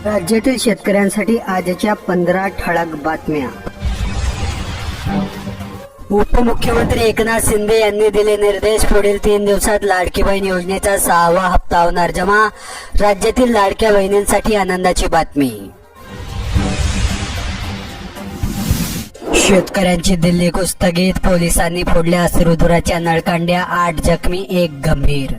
राज्यातील शेतकऱ्यांसाठी आजच्या 15 ठळक बातम्या। उपमुख्यमंत्री एकनाथ शिंदे यांनी दिले निर्देश, पुढील 3 दिवसात लाडकी बहीण योजनेचा 6वा हप्ता होणार जमा। राज्यातील लाडक्या बहिणींसाठी आनंदाची बातमी। शेतकऱ्यांची दिल्ली स्थगित, पोलिसांनी फोडल्या अश्रुधुराच्या नळकांड्या, 8 जखमी 1 गंभीर।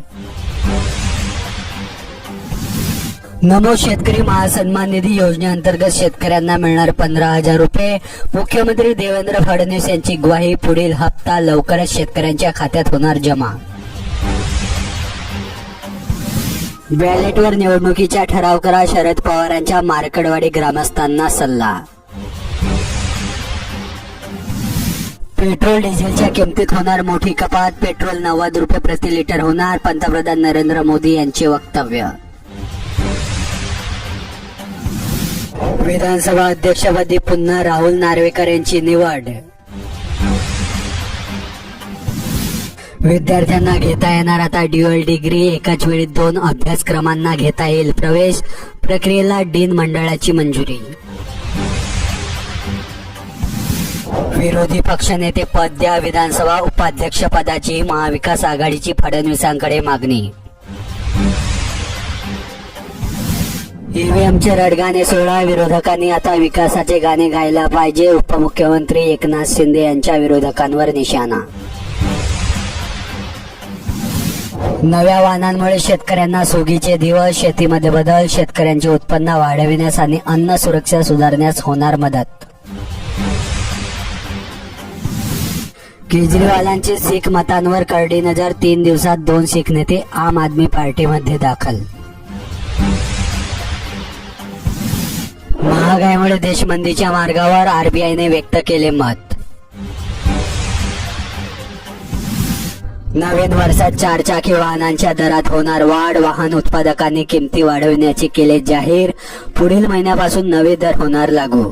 नमो शेतकरी महासन्मान निधी योजनेअंतर्गत शेतकऱ्यांना मिळणार 15,000 रुपये। मुख्यमंत्री देवेंद्र फडणवीस यांची ग्वाही, पुढील हप्ता लवकरच शेतकऱ्यांच्या खात्यात होणार जमा। बॅलेटवर निवडणुकीचा ठराव करा, शरद पवारांच्या मार्कडवाडी ग्रामस्थांना सल्ला। पेट्रोल डिझेलच्या किमतीत होणार मोठी कपात, पेट्रोल 90 रुपये प्रति लिटर होणार, पंतप्रधान नरेंद्र मोदी यांचे वक्तव्य। विधानसभा अध्यक्षपदी पुन्हा राहुल नार्वेकर यांची निवड। विद्यार्थ्यांना घेता येणार आता ड्युअल डिग्री, एकाच वेळी 2 अभ्यासक्रमांना घेता येईल प्रवेश, प्रक्रियेला डीन मंडळाची मंजुरी। विरोधी पक्षनेते पद द्या, विधानसभा उपाध्यक्ष पदाची महाविकास आघाडीची फडणवीसांकडे मागणी। ईव्हीएमचे रडगाणे सोडा, विरोधकांनी आता विकासाचे गाणे गायला पाहिजे, उपमुख्यमंत्री एकनाथ शिंदे यांच्या विरोधकांवर निशाणा। नव्या वाहनांमुळे शेतकऱ्यांना सुगीचे दिवस, शेतीमध्ये बदल, शेतकऱ्यांचे उत्पन्न वाढविण्यास आणि अन्न सुरक्षा सुधारण्यास होणार मदत। केजरीवालांची शीख मतांवर करडी नजर, 3 दिवसात 2 शीख नेते आम आदमी पार्टीमध्ये दाखल। महागाईमुळे देशबंदीच्या मार्गावर, आरबीआयने व्यक्त केले मत। नवीन वर्षात 4 चाकी वाहनांच्या दरात होणार वाढ, वाहन उत्पादकांनी किमती वाढविण्याचे केले जाहीर, पुढील महिन्यापासून नवे दर होणार लागू।